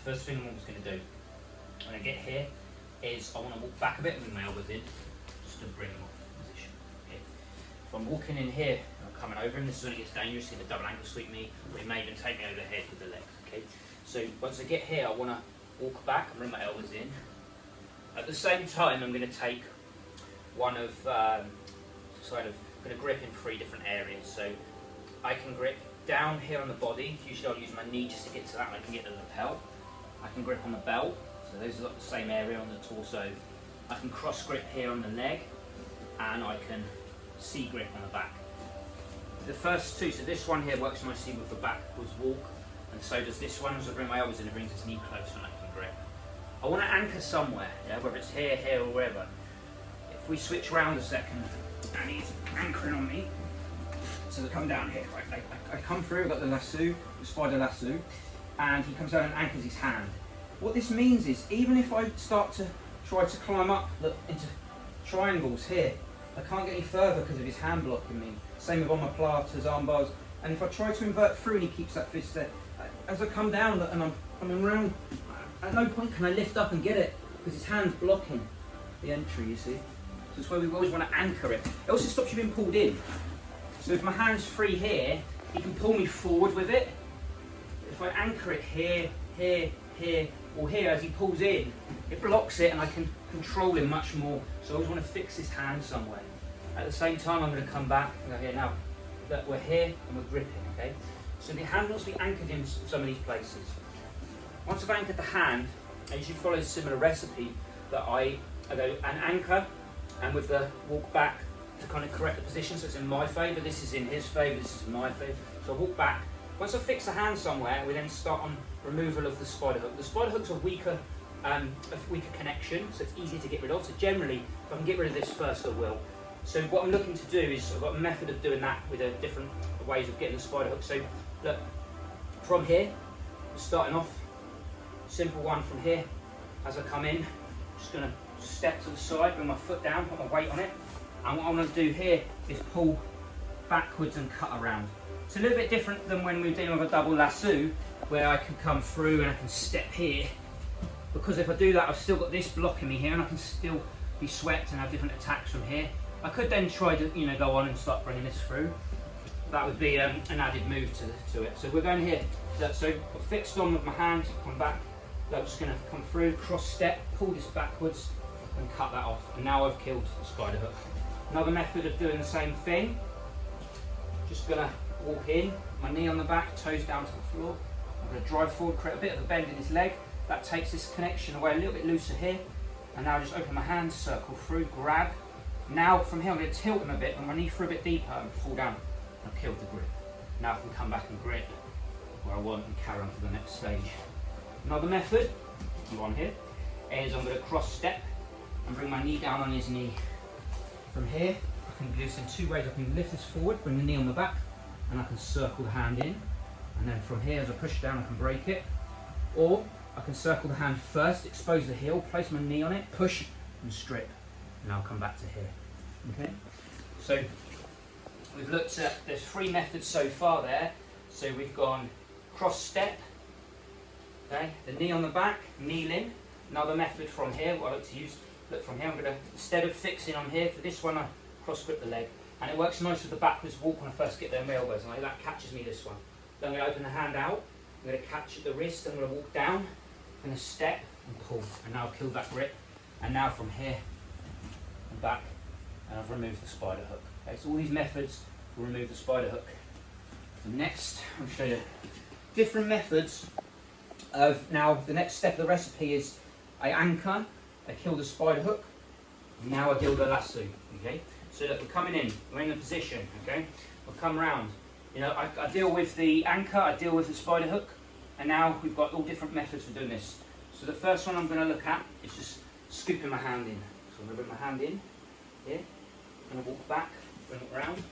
first thing I'm always going to do when I get here is I want to walk back a bit and bring my elbows in, just to bring them off position. Okay. If I'm walking in here, I'm coming over him, this is when it gets dangerous, he can double ankle sweep me, or he may even take me over the head with the legs. Okay. So once I get here, I want to walk back and bring my elbows in. At the same time, I'm going to take one of, going to grip in 3 different areas. So I can grip down here on the body, usually I'll use my knee just to get to that and I can get the lapel. I can grip on the belt, so those are the same area on the torso. I can cross grip here on the leg, and I can C-grip on the back. The first 2, so this one here works nicely with the backwards walk, and so does this one. As I bring my elbows in, it brings his knee closer and I can grip. I want to anchor somewhere, yeah, whether it's here, here or wherever. If we switch round a second, and he's anchoring on me, so they come down here, I come through, I've got the lasso, the spider lasso, and he comes down and anchors his hand. What this means is, even if I start to try to climb up into triangles here, I can't get any further because of his hand blocking me. Same with omoplatas, arm bars, and if I try to invert through and he keeps that fist there, as I come down and I'm coming around, at no point can I lift up and get it, because his hand's blocking the entry, you see. So that's why we always want to anchor it. It also stops you being pulled in. So if my hand's free here, he can pull me forward with it. If I anchor it here, here, here, or here as he pulls in, it blocks it and I can control him much more. So I always want to fix his hand somewhere. At the same time, I'm going to come back and go here now. That we're here and we're gripping, okay? So the hand wants to be anchored in some of these places. Once I've anchored the hand, I usually follow a similar recipe that I go and anchor, and with the walk back to kind of correct the position, so it's in my favour, this is in his favour, this is in my favour. So I walk back. Once I fix the hand somewhere, we then start on removal of the spider hook. The spider hook's a weaker connection, so it's easy to get rid of. So generally, if I can get rid of this first, I will. So what I'm looking to do is, I've got a method of doing that with different ways of getting the spider hook. So look, from here, starting off, simple one from here. As I come in, just going to step to the side, bring my foot down, put my weight on it. And what I want to do here is pull backwards and cut around. It's a little bit different than when we're dealing with a double lasso, where I can come through and I can step here. Because if I do that, I've still got this blocking me here, and I can still be swept and have different attacks from here. I could then try to, go on and start bringing this through. That would be an added move to it. So we're going here. So I've fixed on with my hand, come back. I'm just going to come through, cross step, pull this backwards, and cut that off. And now I've killed the spider hook. Another method of doing the same thing. Just going to walk in, my knee on the back, toes down to the floor. I'm going to drive forward, create a bit of a bend in his leg. That takes this connection away a little bit looser here. And now just open my hand, circle through, grab. Now from here I'm going to tilt him a bit, and my knee through a bit deeper and fall down. I've killed the grip. Now I can come back and grip where I want and carry on for the next stage. Another method, on here, is I'm going to cross step and bring my knee down on his knee. From here, I can do this in 2 ways. I can lift this forward, bring the knee on the back, and I can circle the hand in. And then from here, as I push down, I can break it. Or I can circle the hand first, expose the heel, place my knee on it, push and strip. And I'll come back to here. Okay? So we've looked at, there's 3 methods so far there. So we've gone cross step, okay, the knee on the back, kneeling. Another method from here, what I like to use, look from here, I'm going to, instead of fixing on here, for this one I cross grip the leg. And it works nice with the backwards walk when I first get there in my elbows, and that catches me this one. Then I'm going to open the hand out, I'm going to catch at the wrist, I'm going to walk down, I'm going to step and pull, and now I've killed that grip. And now from here and back, and I've removed the spider hook. Okay, so all these methods will remove the spider hook. So next, I'll show you different methods of, now the next step of the recipe is I anchor, I kill the spider hook, now I kill the lasso, okay? So that we're coming in, we're in the position, okay? We'll come round. I deal with the anchor, I deal with the spider hook, and now we've got all different methods for doing this. So the first one I'm going to look at is just scooping my hand in. So I'm going to bring my hand in, here, I'm going to walk back, bring it round,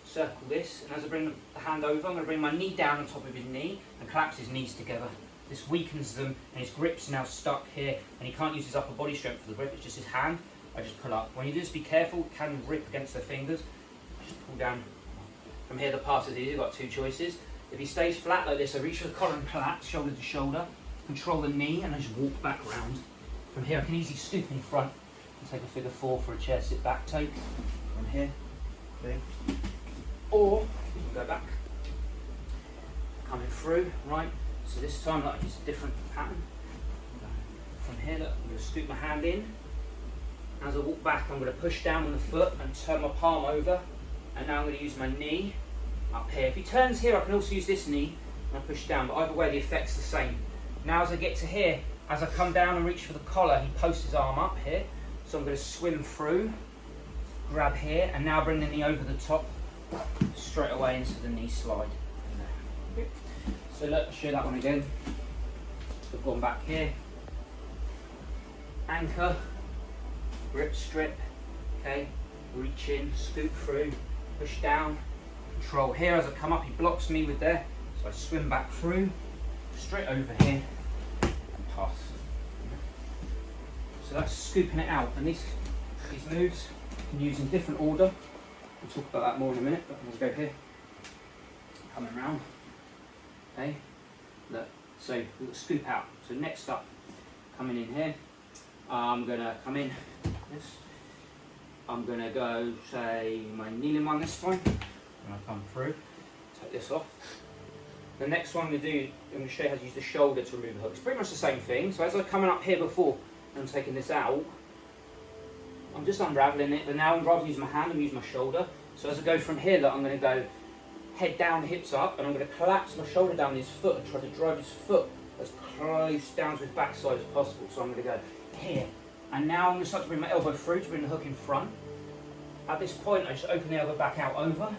circle this, and as I bring the hand over, I'm going to bring my knee down on top of his knee and collapse his knees together. This weakens them, and his grip's now stuck here, and he can't use his upper body strength for the grip, it's just his hand. I just pull up. When you do this, be careful, it can rip against their fingers. Just pull down. From here, the pass is easy, you've got 2 choices. If he stays flat like this, I reach for the collar and collapse, shoulder to shoulder. control the knee, and I just walk back round. From here I can easily scoop in front and take a figure 4 for a chair sit back take. From here, okay. Or you can go back, coming through, right? So this time like it's a different pattern. From here, look, I'm going to scoop my hand in. As I walk back, I'm going to push down on the foot and turn my palm over. And now I'm going to use my knee up here. If he turns here, I can also use this knee and I push down, but either way the effect's the same. Now as I get to here, as I come down and reach for the collar, he posts his arm up here. So I'm going to swim through, grab here, and now bring the knee over the top, straight away into the knee slide. Okay. So let's show that one again. So I've gone back here, anchor, grip strip, okay, reach in, scoop through, push down, control here. As I come up, he blocks me with there, so I swim back through, straight over here, and pass. So that's scooping it out, and these moves you can use in different order. We'll talk about that more in a minute, but I'm going to go here, coming round, okay, look, so we'll scoop out. So next up, coming in here, I'm going to come in this, I'm going to go, say, my kneeling one this time, and I come through, take this off. The next one I'm going to show you how to use the shoulder to remove the hook. It's pretty much the same thing. So as I'm coming up here before, and I'm taking this out, I'm just unravelling it, but now I'm rather than using my hand, I'm using my shoulder. So as I go from here, look, I'm going to go head down, hips up, and I'm going to collapse my shoulder down his foot and try to drive his foot as close down to his backside as possible. So I'm going to go here, and now I'm going to start to bring my elbow through to bring the hook in front. At this point, I just open the elbow back out over,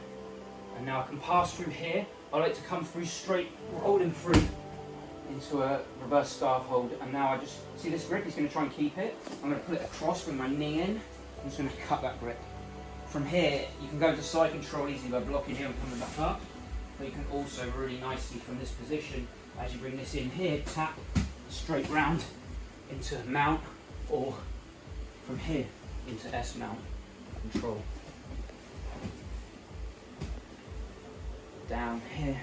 and now I can pass through here. I like to come through straight, holding through into a reverse scarf hold, and now I just see this grip. He's going to try and keep it. I'm going to put it across with my knee in. I'm just going to cut that grip. From here, you can go to side control easily by blocking here and coming back up, but you can also really nicely from this position, as you bring this in here, tap straight round into mount, or from here into S mount control. Down here,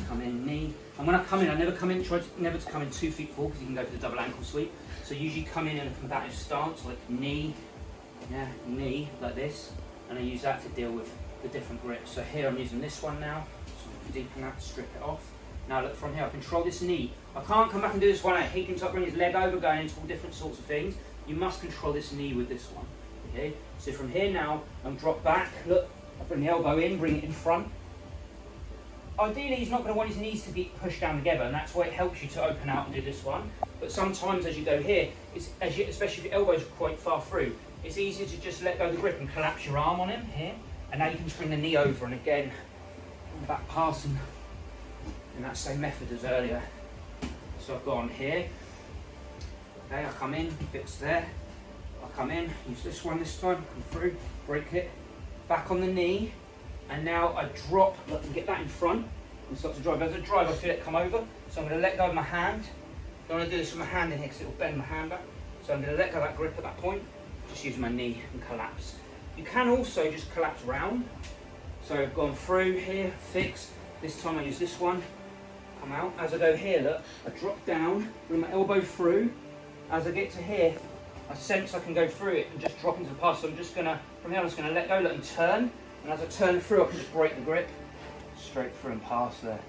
come in knee, and when I come in, I never try never to come in 2 feet forward because you can go for the double ankle sweep. So usually come in a combative stance, like knee, yeah, knee, like this, and I use that to deal with the different grips. So here I'm using this one now, so I can deepen that, strip it off. Now look, from here I control this knee. I can't come back and do this one out. He can start bringing his leg over, going into all different sorts of things. You must control this knee with this one, okay? So from here now, I'm drop back, look, I bring the elbow in, bring it in front. Ideally, he's not going to want his knees to be pushed down together, and that's why it helps you to open out and do this one. But sometimes as you go here, especially if your elbows are quite far through, it's easier to just let go of the grip and collapse your arm on him here. And now you can just bring the knee over, and again, back passing in that same method as earlier. So I've gone here, okay, I come in, fits there, I come in, use this one this time, come through, break it, back on the knee, and now I drop, look, and get that in front and start to drive. As I drive, I feel it come over, so I'm going to let go of my hand. I don't want to do this with my hand in here because it will bend my hand back. So I'm going to let go of that grip at that point, just use my knee and collapse. You can also just collapse round. So I've gone through here, fix. This time I use this one, come out. As I go here, look, I drop down, bring my elbow through. As I get to here, I sense I can go through it and just drop into the pass. So I'm just going to, from here I'm just going to let go, look, and turn. And as I turn through, I can just break the grip, straight through and pass there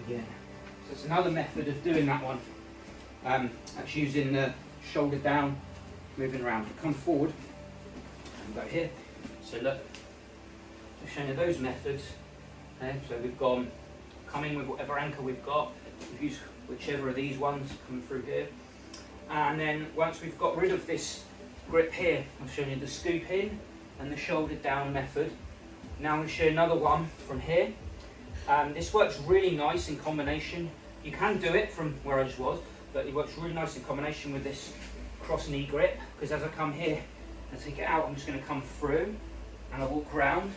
again. So it's another method of doing that one. That's using the shoulder down, moving around. Come forward and go here. So look, just showing you those methods. Okay, so we've gone, coming with whatever anchor we've got. We've used whichever of these ones coming through here. And then once we've got rid of this grip here, I've shown you the scoop in and the shoulder down method. Now I'm going to show you another one from here. This works really nice in combination. You can do it from where I just was, but it works really nice in combination with this cross knee grip, because as I come here and take it out, I'm just going to come through and I walk around.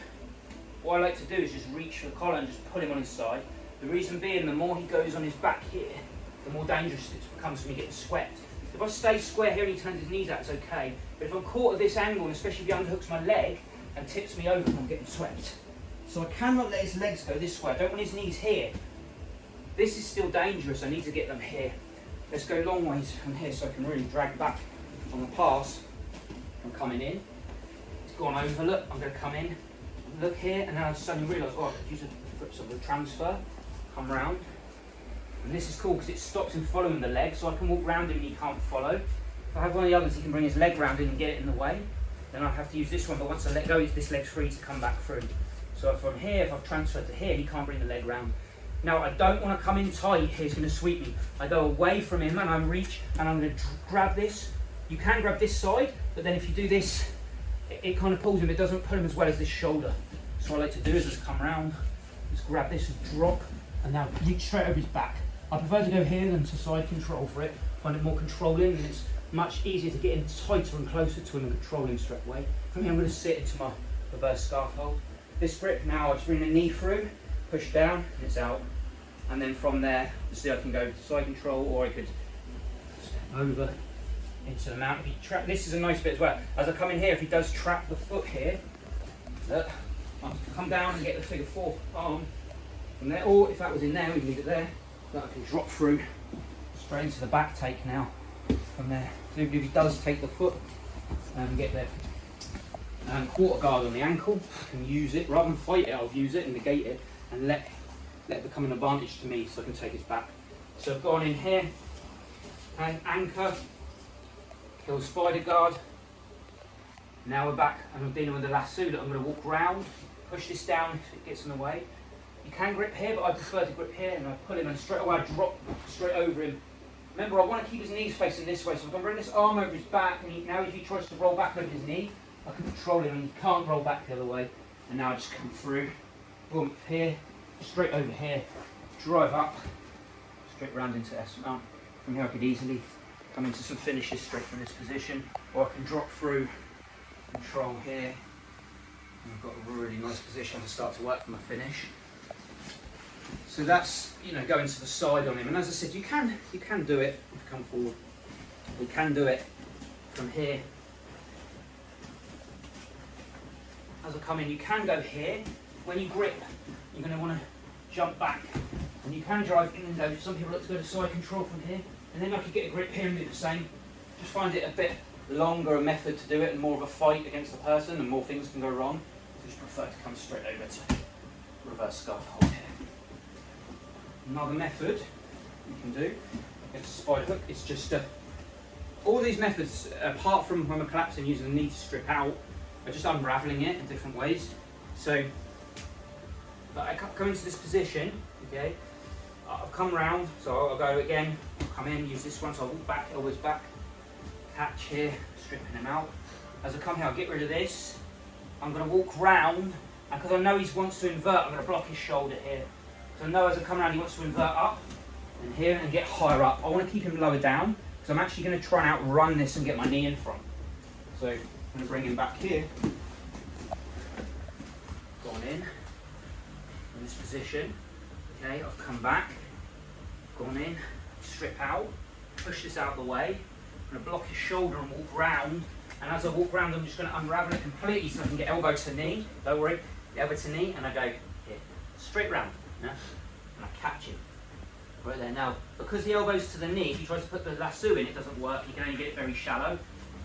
What I like to do is just reach for the collar and just pull him on his side. The reason being, the more he goes on his back here, the more dangerous it becomes for me getting swept. If I stay square here and he turns his knees out, it's okay. But if I'm caught at this angle, and especially if he underhooks my leg and tips me over, I'm getting swept. So I cannot let his legs go this way. I don't want his knees here. This is still dangerous, I need to get them here. Let's go long ways from here so I can really drag back on the pass. I'm coming in, it's gone over, look, I'm going to come in, look here, and then I suddenly realise, oh, I could use a transfer, come round. And this is cool because it stops him following the leg, so I can walk round him and he can't follow. If I have one of the others, he can bring his leg round in and get it in the way. Then I have to use this one, but once I let go, this leg's free to come back through. So from here, if I've transferred to here, he can't bring the leg round. Now I don't want to come in tight here, he's going to sweep me. I go away from him and I reach and I'm going to grab this. You can grab this side, but then if you do this, it kind of pulls him, it doesn't pull him as well as this shoulder. So what I like to do is just come around, just grab this and drop, and now reach straight over his back. I prefer to go here than to side control for it. Find it more controlling and it's much easier to get in tighter and closer to him and control him straight away. From here I'm going to sit into my reverse scarf hold. This grip now I just bring the knee through, push down and it's out. And then from there, see I can go to side control or I could step over into the mount. If he trap, this is a nice bit as well. As I come in here, if he does trap the foot here, look, I'll come down and get the figure 4 arm from there. Or if that was in there, we can leave it there. That I can drop through straight into the back take now from there. So if he does take the foot and get the quarter guard on the ankle, I can use it rather than fight it. I'll use it and negate it and let it become an advantage to me so I can take his back. So I've gone in here and anchor, kill Spider Guard. Now we're back and I'm dealing with the lasso that I'm going to walk round, push this down if it gets in the way. You can grip here, but I prefer to grip here and I pull him and straight away I drop straight over him. Remember, I want to keep his knees facing this way, so I'm going to bring this arm over his back and now if he tries to roll back over his knee, I can control him and he can't roll back the other way. And now I just come through, boom, here, straight over here, drive up, straight round into S mount. From here I could easily come into some finishes straight from this position, or I can drop through, control here, and I've got a really nice position to start to work for my finish. So that's, you know, going to the side on him, and as I said, you can do it, if you come forward, we can do it from here. As I come in, you can go here. When you grip, you're going to want to jump back, and you can drive in and go. Some people like to go to side control from here, and then I could get a grip here and do the same. Just find it a bit longer a method to do it, and more of a fight against the person, and more things can go wrong. I just prefer to come straight over to reverse scarf hold here. Another method you can do against a spider hook is just all these methods, apart from when we're collapsing using the knee to strip out, are just unravelling it in different ways. So, but I come into this position, okay, I've come round, so I'll go again, I'll come in, use this one, so I'll walk back, elbows back, catch here, stripping him out. As I come here, I'll get rid of this, I'm going to walk round, and because I know he wants to invert, I'm going to block his shoulder here. So I know as I come around he wants to invert up, and here, and get higher up. I want to keep him lower down, because I'm actually going to try and outrun this and get my knee in front. So I'm going to bring him back here, gone in this position, okay, I've come back, gone in, strip out, push this out of the way, I'm going to block his shoulder and walk round, and as I walk round I'm just going to unravel it completely so I can get elbow to knee, don't worry, elbow to knee, and I go here, straight round, yeah? And I catch him, right there. Now, because the elbow's to the knee, if he tries to put the lasso in, it doesn't work, you can only get it very shallow,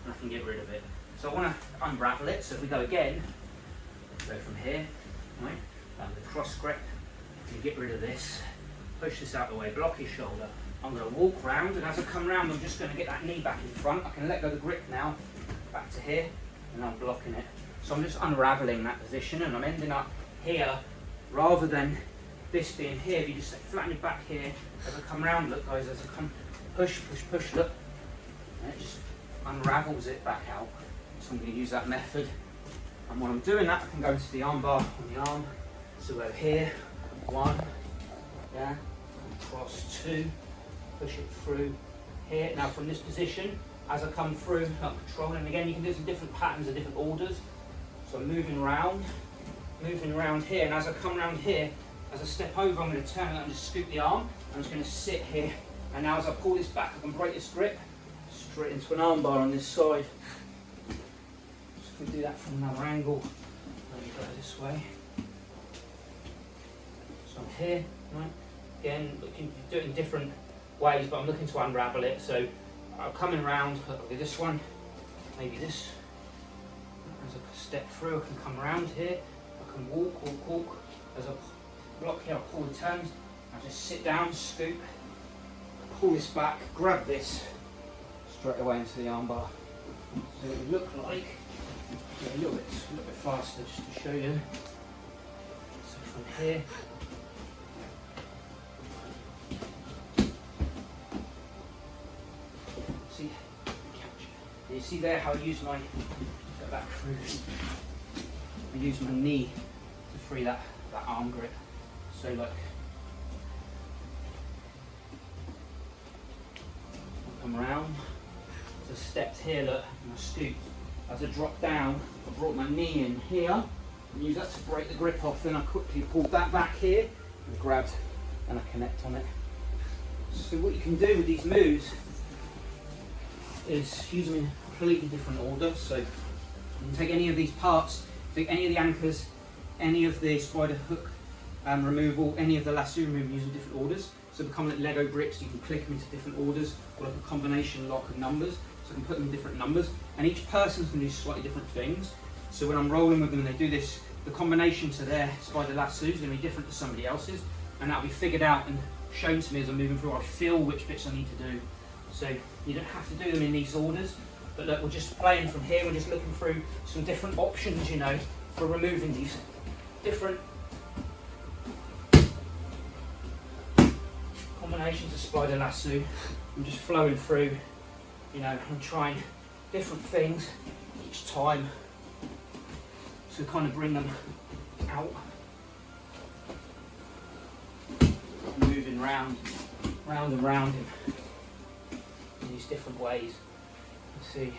and I can get rid of it. So I want to unravel it, so if we go again, go from here, right, down the cross grip, you get rid of this, push this out of the way, block his shoulder. I'm going to walk round, and as I come round, I'm just going to get that knee back in front. I can let go of the grip now, back to here, and I'm blocking it. So I'm just unravelling that position, and I'm ending up here, rather than this being here. If you just flatten your back here, as I come round, look guys, as I come, push, push, push, look, and it just unravels it back out. So I'm going to use that method, and when I'm doing that, I can go into the arm bar on the arm. So go here, 1, yeah, cross 2, push it through here. Now from this position, as I come through, I'm controlling, and again you can do some different patterns and different orders. So I'm moving around here, and as I come around here, as I step over, I'm going to turn and just scoop the arm. I'm just going to sit here, and now as I pull this back, I can break this grip straight into an arm bar on this side. Just going to do that from another angle. Let me go this way. So I'm here, right? again, looking to do it in different ways, but I'm looking to unravel it. So I'm coming around with this one, maybe this. As I step through, I can come around here. I can walk. As I block here, I pull the turns. I just sit down, scoop, pull this back, grab this straight away into the armbar. So it would look like, a little bit faster just to show you. So from here, see, you see there how I use my, go back through, I use my knee to free that arm grip. So like, I come around, as I stepped here, look, and I scooped. As I dropped down, I brought my knee in here, and use that to break the grip off. Then I quickly pulled that back here, and grabbed, and I connect on it. So what you can do with these moves is use them in a completely different order. So you can take any of these parts, take any of the anchors, any of the spider hook removal, any of the lasso removal, using different orders. So become like Lego bricks, you can click them into different orders, or like a combination lock of numbers. So I can put them in different numbers, and each person's going to do slightly different things. So when I'm rolling with them and they do this, the combination to their spider lasso is going to be different to somebody else's, and that'll be figured out and shown to me as I'm moving through. I feel which bits I need to do. So you don't have to do them in these orders, but look, we're just playing from here, we're just looking through some different options, you know, for removing these different combinations of spider lasso. I'm just flowing through, you know, I'm trying different things each time to kind of bring them out. Moving round and round in these different ways. Let's see.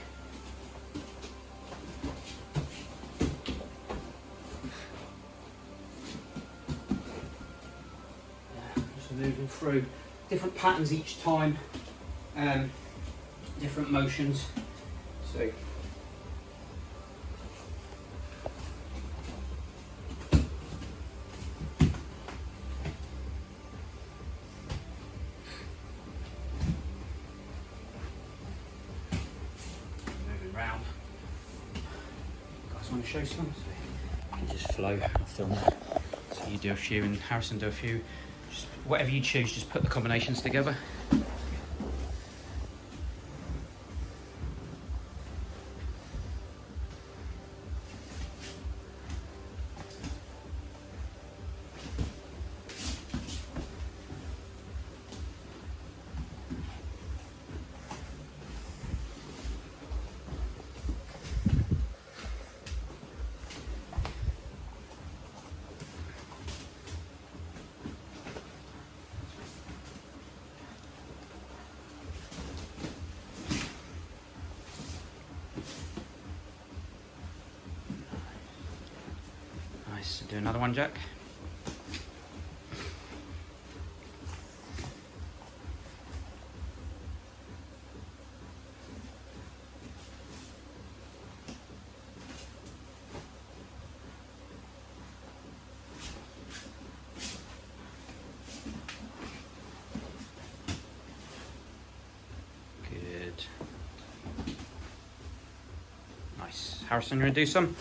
Just moving through different patterns each time, different motions. So round. Guys want to show some? So you can just flow, I'll film that. So you do a few and Harrison do a few. Just whatever you choose, just put the combinations together. Nice. Do another one, Jack. Good. Nice. Harrison, you want to do some?